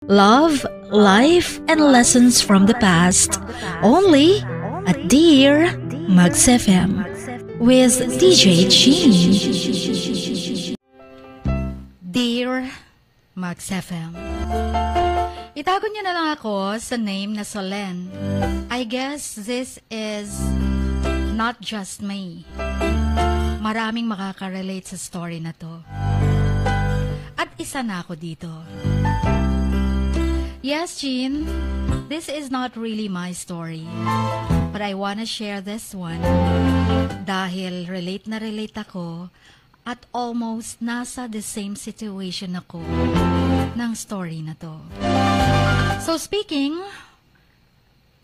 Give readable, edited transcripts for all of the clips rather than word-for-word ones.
Love, life, and lessons from the past. Only at Dear Mags FM with DJ Chin. Dear Mags FM. Itago niyo na lang ako sa name na Solen. I guess this is not just me. Maraming makaka-relate sa story na to. At isa na ako dito. Yes, Jean, this is not really my story. But I wanna share this one dahil relate na relate ako at almost nasa the same situation ako ng story na to. So speaking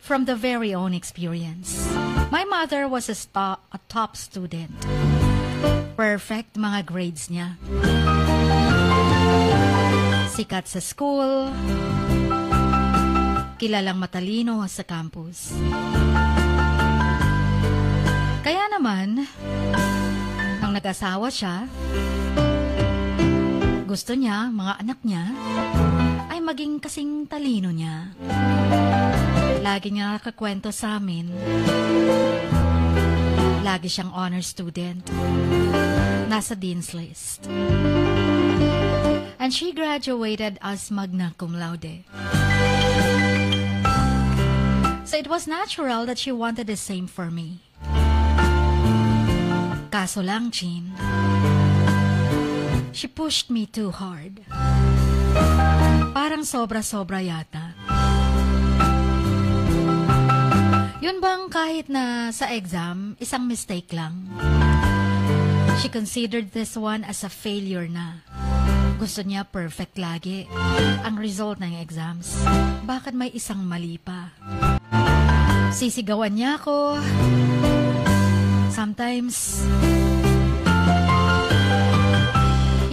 from the very own experience, my mother was a top student. Perfect mga grades niya. Sikat sa school, kilalang matalino sa campus. Kaya naman, nang nag-asawa siya, gusto niya, mga anak niya, ay maging kasing talino niya. Lagi niya nakakwento sa amin. Lagi siyang honor student. Nasa dean's list. And she graduated as magna cum laude. So it was natural that she wanted the same for me. Kaso lang, Chin, she pushed me too hard. Parang sobra-sobra yata. Yun bang kahit na sa exam, isang mistake lang? She considered this one as a failure na. Gusto niya perfect lagi ang result ng exams. Bakit may isang mali pa? Sisigawan niya ako. Sometimes,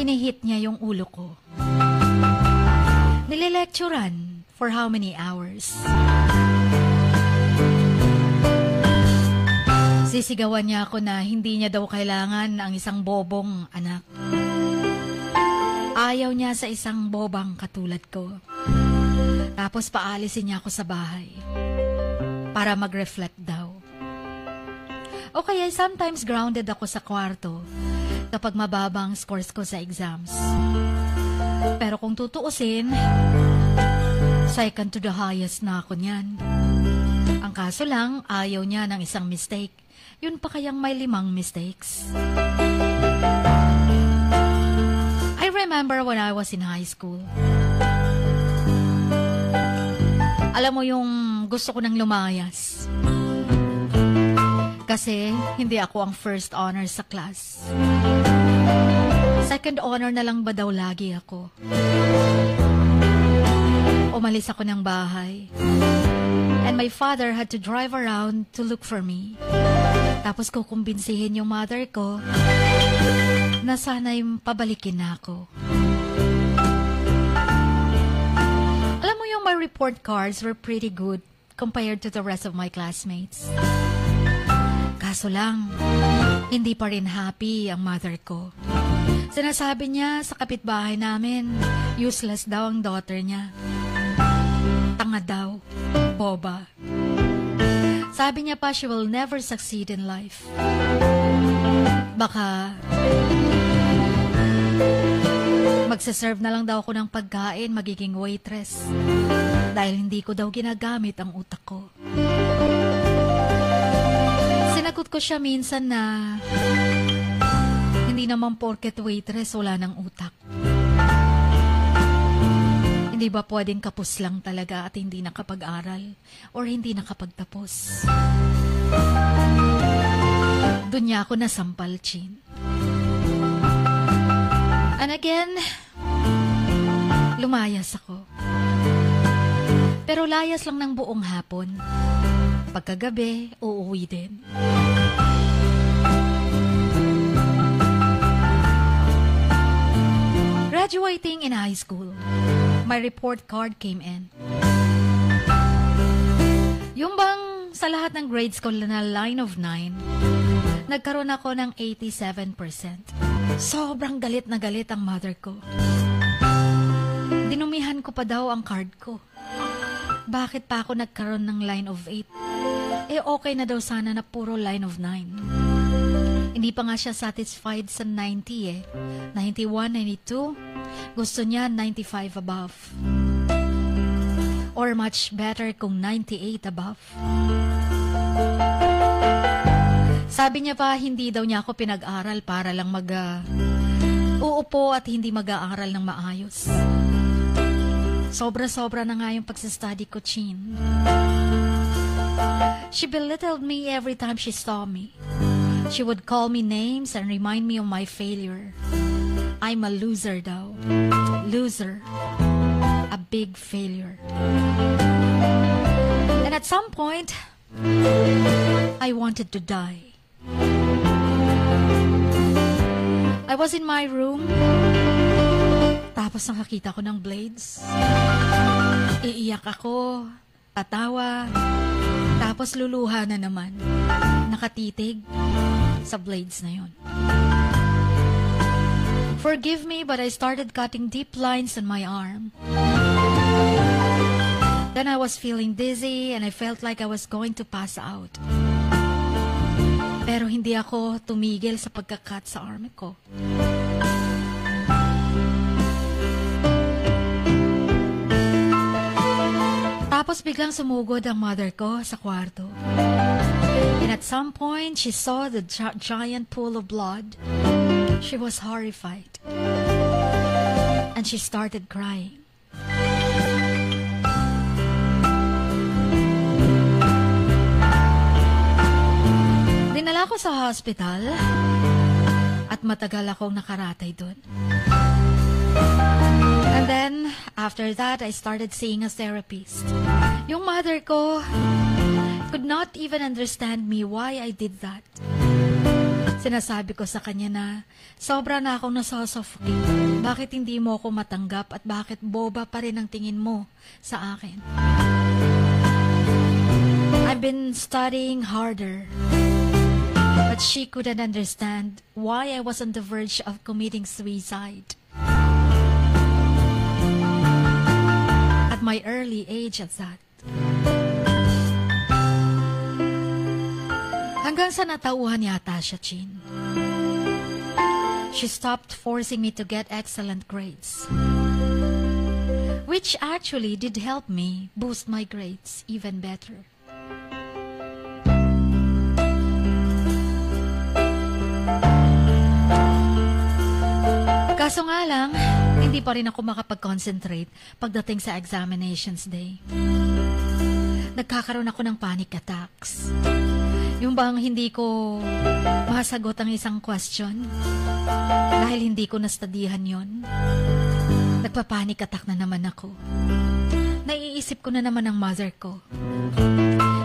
hinihit niya yung ulo ko. Nililecturan for how many hours? Sisigawan niya ako na hindi niya daw kailangan ang isang bobong anak. Ayaw niya sa isang bobang katulad ko. Tapos paalisin niya ako sa bahay para mag-reflect daw. O kaya sometimes grounded ako sa kwarto kapag mababang scores ko sa exams. Pero kung tutuusin, second to the highest na ako niyan. Ang kaso lang, ayaw niya ng isang mistake. Yun pa kayang may 5 mistakes. I remember when I was in high school. Alam mo yung gusto ko nang lumayas. Kasi hindi ako ang first honor sa class. Second honor na lang ba daw lagi ako? Umalis ako ng bahay. And my father had to drive around to look for me. Tapos kukumbinsihin yung mother ko na sana'y pabalikin na ako. Alam mo yung my report cards were pretty good compared to the rest of my classmates. Kaso lang, hindi pa rin happy ang mother ko. Sinasabi niya sa kapitbahay namin, useless daw ang daughter niya. Tanga daw, boba. Sabi niya pa, she will never succeed in life. Baka magsaserve na lang daw ako ng pagkain, magiging waitress. Dahil hindi ko daw ginagamit ang utak ko. Sinagot ko siya minsan na hindi naman porket waitress, wala ng utak. Hindi ba pwedeng kapos lang talaga at hindi nakapag-aral or hindi nakapagtapos? Doon niya ako nasampal, Chin. And again, lumayas ako. Pero layas lang ng buong hapon. Pagkagabi, uuwi din. Graduating in high school, my report card came in. Yung bang sa lahat ng grades ko na line of 9, nagkaroon ako ng 87%. Sobrang galit na galit ang mother ko. Dinumihan ko pa daw ang card ko. Bakit pa ako nagkaroon ng line of 8? Okay na daw sana na puro line of 9. Hindi pa nga siya satisfied sa 90 91, 92. Gusto niya 95 above. Or much better kung 98 above. Sabi niya pa, hindi daw niya ako pinag-aral para lang uupo at hindi mag-aaral ng maayos. Sobra-sobra na nga yung pagsastudy ko, Chin. She belittled me every time she saw me. She would call me names and remind me of my failure. I'm a loser daw. Loser. A big failure. And at some point, I wanted to die. I was in my room, tapos nakakita ko ng blades. Iiyak ako, tatawa, tapos luluha na naman. Nakatitig sa blades na yun. Forgive me, but I started cutting deep lines on my arm. Then I was feeling dizzy and I felt like I was going to pass out. Pero hindi ako tumigil sa pagkakat sa arm ko. Tapos biglang sumugod ang mother ko sa kwarto. And at some point, she saw the giant pool of blood. She was horrified. And she started crying. Dinala ko sa hospital at matagal akong nakaratay doon. And then, after that, I started seeing a therapist. Yung mother ko could not even understand me why I did that. Sinasabi ko sa kanya na sobra na akong nasosuffocate. Bakit hindi mo ako matanggap at bakit boba pa rin ang tingin mo sa akin? I've been studying harder. But she couldn't understand why I was on the verge of committing suicide. At my early age at that. Hanggang sa natauhan yata siya, Chin. She stopped forcing me to get excellent grades. Which actually did help me boost my grades even better. Kaso nga lang, hindi pa rin ako makapag-concentrate pagdating sa examinations day. Nagkakaroon ako ng panic attacks. Yung bang hindi ko masagot ang isang question dahil hindi ko nastudihan yon. Nagpa-panic attack na naman ako. Naiisip ko na naman ang mother ko.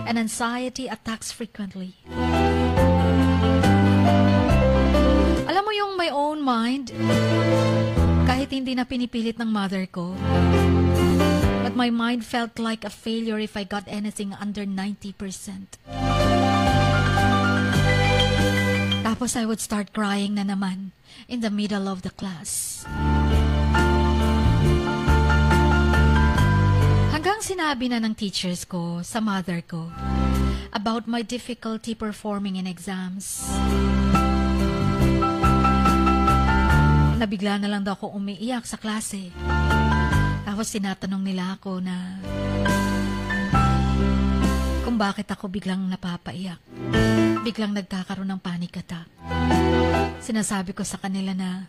And anxiety attacks frequently. Alam mo yung my own mind, kahit hindi na pinipilit ng mother ko, but my mind felt like a failure if I got anything under 90%. Tapos I would start crying na naman in the middle of the class. Hanggang sinabi na ng teachers ko sa mother ko about my difficulty performing in exams. Nabigla na lang daw ako umiiyak sa klase. Tapos tinatanong nila ako na kung bakit ako biglang napapaiyak. Biglang nagkakaroon ng panic attack. Sinasabi ko sa kanila na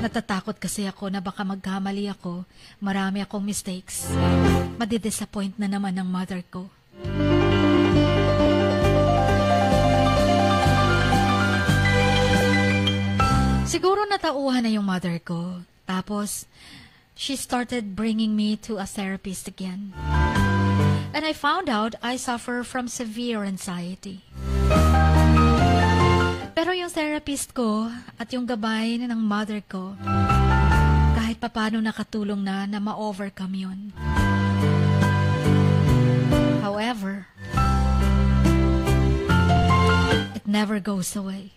natatakot kasi ako na baka magkamali ako, marami akong mistakes. Madidisappoint na naman ng mother ko. Siguro natauhan na yung mother ko. Tapos, she started bringing me to a therapist again. And I found out I suffer from severe anxiety. Pero yung therapist ko at yung gabay ng mother ko, kahit papano nakatulong na ma-overcome yun. However, it never goes away.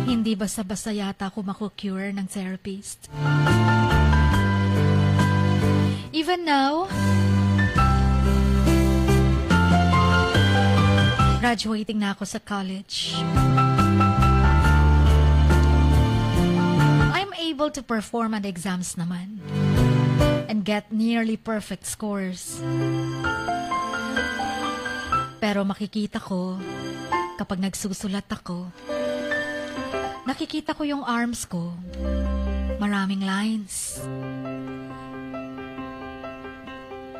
Hindi basta-basta yata ako maku-cure ng therapist. Even now, graduating na ako sa college. I'm able to perform at exams naman and get nearly perfect scores. Pero makikita ko, kapag nagsusulat ako, nakikita ko yung arms ko, maraming lines.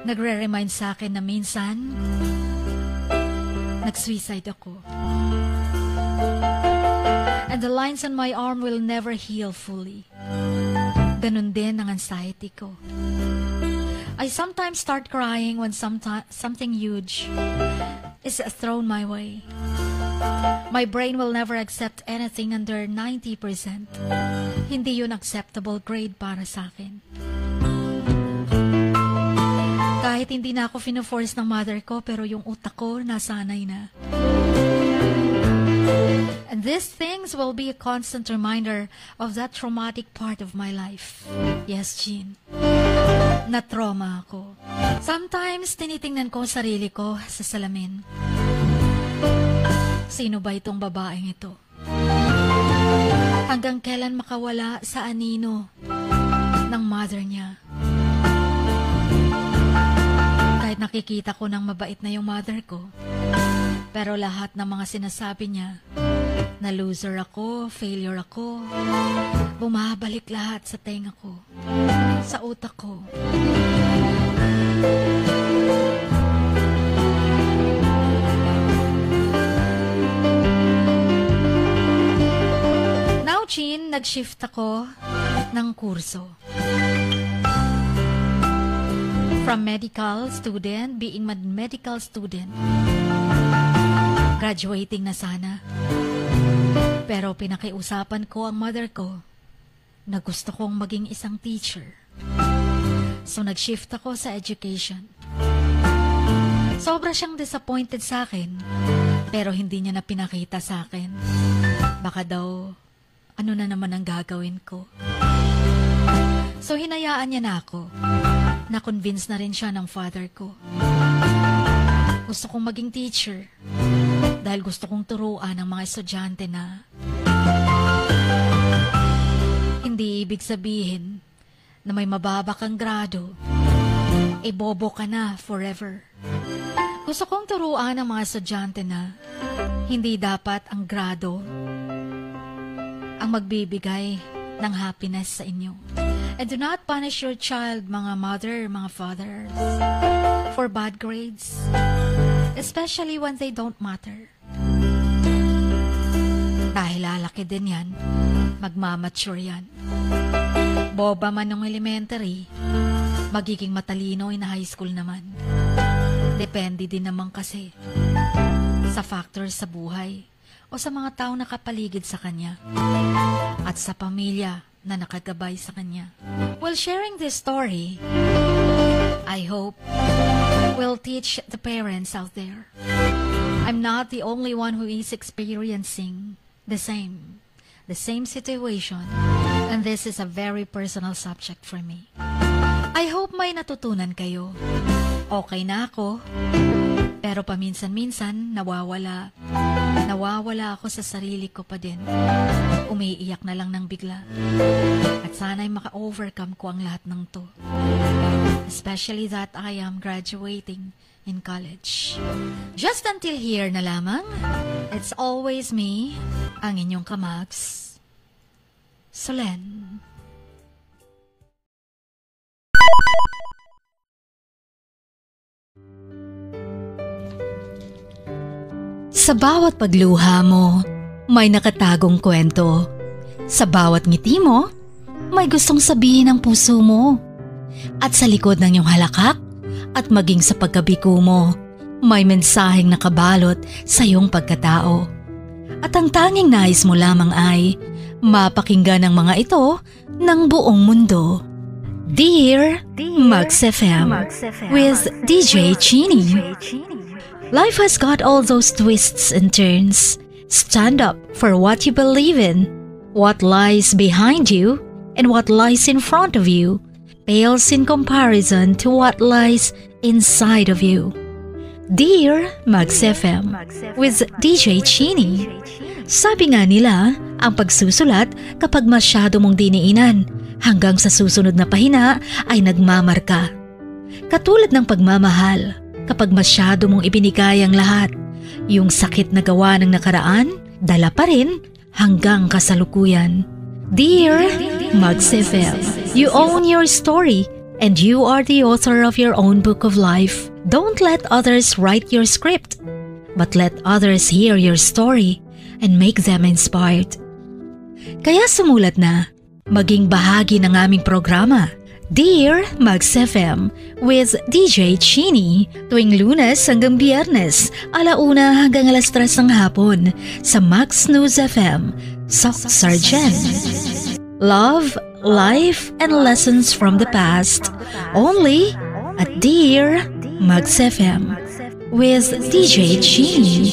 Nagre-remind sa akin na minsan, nag-suicide ako. And the lines on my arm will never heal fully. Ganun din ang anxiety ko. I sometimes start crying when something huge is thrown my way. My brain will never accept anything under 90%. Hindi yun acceptable grade para sa akin. Kahit hindi na ako fino-force ng mother ko, pero yung utak ko nasanay na. And these things will be a constant reminder of that traumatic part of my life. Yes, Jean. Na-trauma ako. Sometimes, tinitingnan ko sarili ko sa salamin. Sino ba itong babaeng ito? Hanggang kailan makawala sa anino ng mother niya? Kahit nakikita ko ng mabait na yung mother ko, pero lahat ng mga sinasabi niya, na loser ako, failure ako, bumabalik lahat sa tenga ko, sa utak ko. Now, Chin, nag-shift ako ng kurso. From medical student, being medical student, graduating na sana. Pero pinakiusapan ko ang mother ko na gusto kong maging isang teacher. So nag-shift ako sa education. Sobra siyang disappointed sa akin, pero hindi niya na pinakita sa akin. Baka daw, ano na naman ang gagawin ko. So hinayaan niya na ako. Na-convince na rin siya ng father ko. Gusto kong maging teacher dahil gusto kong turuan ang mga estudyante na hindi ibig sabihin na may mababa kang grado, bobo ka na forever. Gusto kong turuan ang mga estudyante na hindi dapat ang grado ang magbibigay ng happiness sa inyo. And do not punish your child, mga mother, mga fathers, for bad grades, especially when they don't matter. Dahil lalaki din yan, magmamature yan. Boba man ng elementary, magiging matalino in high school naman. Depende din naman kasi sa factors sa buhay o sa mga tao nakapaligid sa kanya at sa pamilya na nakagabay sa kanya. Well, sharing this story, I hope, will teach the parents out there. I'm not the only one who is experiencing the same situation, and this is a very personal subject for me. I hope may natutunan kayo. Okay na ako, pero paminsan-minsan nawawala ako sa sarili ko pa din. Umiiyak na lang ng bigla. At sana'y maka-overcome ko ang lahat ng to. Especially that I am graduating in college. Just until here na lamang, it's always me, ang inyong kamags, Solen. Sa bawat pagluha mo, may nakatagong kwento. Sa bawat ngiti mo, may gustong sabihin ang puso mo. At sa likod ng iyong halakak at maging sa pagkabiko mo, may mensaheng nakabalot sa iyong pagkatao. At ang tanging nais mo lamang ay mapakinggan ang mga ito ng buong mundo. Dear Max FM with DJ Chini. Life has got all those twists and turns. Stand up for what you believe in What lies behind you and what lies in front of you pales in comparison to what lies inside of you. Dear Max FM with DJ Chini. Sabi nga nila, ang pagsusulat kapag masyado mong diniinan hanggang sa susunod na pahina ay nagmamarka. Katulad ng pagmamahal, kapag masyado mong ibinigay ang lahat, yung sakit na gawa ng nakaraan, dala pa rin hanggang kasalukuyan. Dear Max FM, you own your story and you are the author of your own book of life. Don't let others write your script, but let others hear your story and make them inspired. Kaya sumulat na, maging bahagi ng aming programa, Dear Max FM with DJ Chini, tuwing Lunes hanggang Biyernes, 1:00 hanggang 3:00 ng hapon sa Max News FM, Sock Sargent. Love, life, and lessons from the past, only at Dear Max FM with DJ Chini.